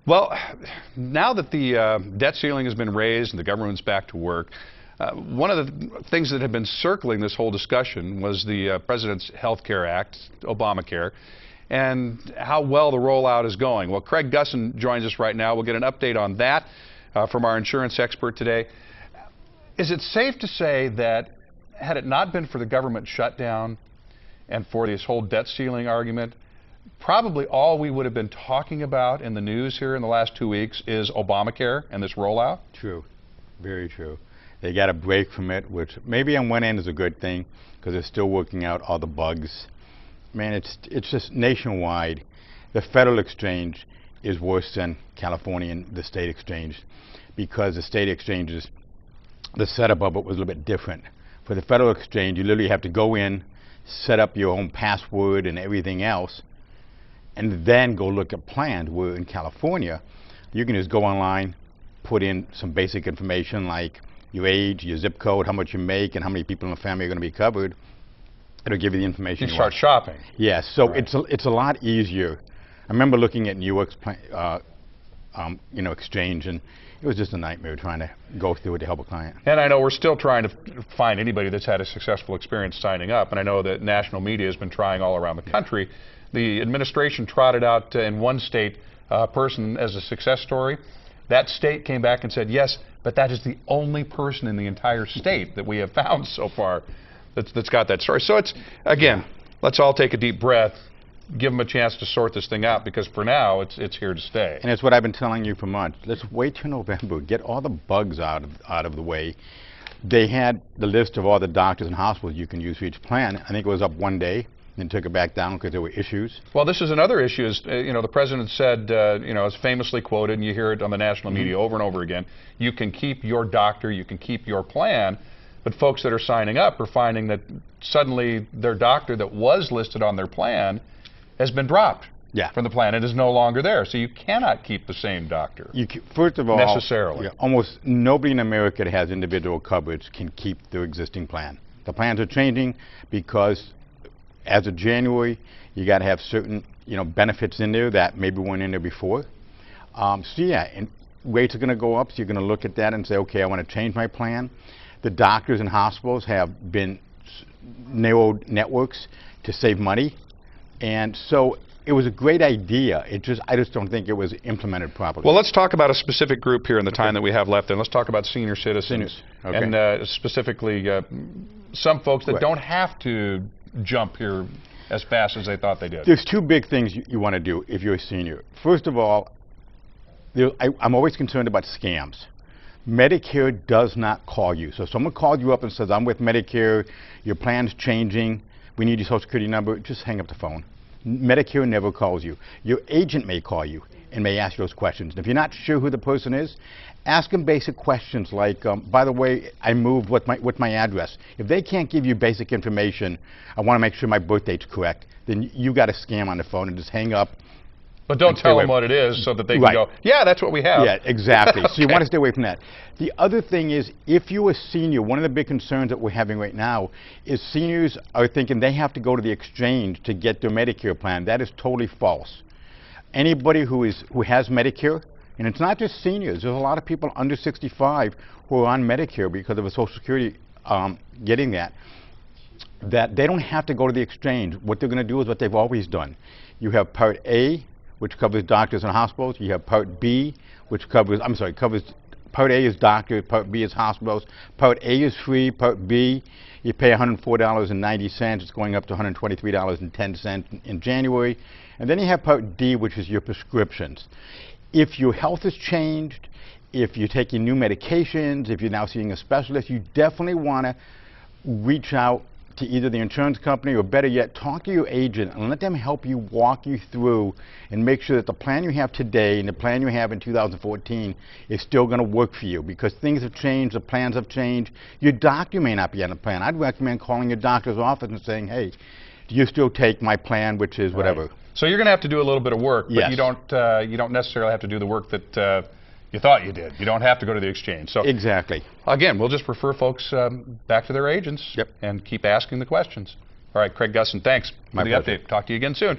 Well, now that the debt ceiling has been raised and the government's back to work, one of the things that had been circling this whole discussion was the President's Health Care Act, Obamacare, and how well the rollout is going. Well, Craig Gussin joins us right now. We'll get an update on that from our insurance expert today. Is it safe to say that had it not been for the government shutdown and for this whole debt ceiling argument, probably all we would have been talking about in the news here in the last 2 weeks is Obamacare and this rollout? True. Very true. They got a break from it, which maybe on one end is a good thing because they're still working out all the bugs. Man, it's just nationwide. The federal exchange is worse than California and the state exchange because the state exchanges, the setup of it was a little bit different. For the federal exchange, you literally have to go in, set up your own password and everything else, and then go look at plans. Where in California, you can just go online, put in some basic information like your age, your zip code, how much you make, and how many people in the family are going to be covered. It'll give you the information. You start shopping. Yes, so right. it's a lot easier. I remember looking at New York's exchange, and it was just a nightmare trying to go through it to help a client. And I know we're still trying to find anybody that's had a successful experience signing up, and I know that national media has been trying all around the country. The administration trotted out in one state a person as a success story. That state came back and said, yes, but that is the only person in the entire state that we have found so far that's got that story. So it's, again, let's all take a deep breath, give them a chance to sort this thing out, because for now, it's here to stay. And it's what I've been telling you for months. Let's wait till November, get all the bugs out of the way. They had the list of all the doctors and hospitals you can use for each plan. I think it was up one day, then took it back down because there were issues. Well, this is another issue. Is the president said, is famously quoted, and you hear it on the national media over and over again, you can keep your doctor, you can keep your plan, but folks that are signing up are finding that suddenly their doctor that was listed on their plan has been dropped from the plan. It is no longer there. So you cannot keep the same doctor. First of all, necessarily. Almost nobody in America that has individual coverage can keep their existing plan. The plans are changing because as of January, you got to have certain benefits in there that maybe weren't in there before. And rates are going to go up, so you're going to look at that and say, okay, I want to change my plan. The doctors and hospitals have been narrowed networks to save money, and so it was a great idea. I just don't think it was implemented properly. Well, let's talk about a specific group here in the time that we have left, and let's talk about senior citizens, and specifically some folks that don't have to jump here as fast as they thought they did. There's two big things you want to do if you're a senior. First of all, I'm always concerned about scams. Medicare does not call you. So if someone called you up and says, I'm with Medicare, your plan's changing, we need your social security number, just hang up the phone. Medicare never calls you. Your agent may call you and may ask you those questions. And if you're not sure who the person is, ask them basic questions like, by the way, I moved, what's my address? If they can't give you basic information, I want to make sure my birth date's correct, then you got a scam on the phone and just hang up. But don't tell them what it is so that they can go, yeah, that's what we have. Yeah, exactly. So you want to stay away from that. The other thing is, if you're a senior, one of the big concerns that we're having right now is seniors are thinking they have to go to the exchange to get their Medicare plan. That is totally false. Anybody who has Medicare, and it's not just seniors, there's a lot of people under 65 who are on Medicare because of a Social Security getting that they don't have to go to the exchange. What they're going to do is what they've always done. You have Part A, which covers doctors and hospitals. You have Part B, which covers Part A is doctors, Part B is hospitals. Part A is free, Part B, you pay $104.90. It's going up to $123.10 in January. And then you have Part D, which is your prescriptions. If your health has changed, if you're taking new medications, if you're now seeing a specialist, you definitely want to reach out to either the insurance company or, better yet, talk to your agent and let them help you walk you through and make sure that the plan you have today and the plan you have in 2014 is still going to work for you, because things have changed, the plans have changed. Your doctor may not be on the plan. I'd recommend calling your doctor's office and saying, hey, do you still take my plan, which is whatever. Right. So you're going to have to do a little bit of work, but you don't necessarily have to do the work that you thought you did. You don't have to go to the exchange. So exactly. Again, we'll just refer folks back to their agents and keep asking the questions. All right, Craig Gussin, thanks for the update. Talk to you again soon.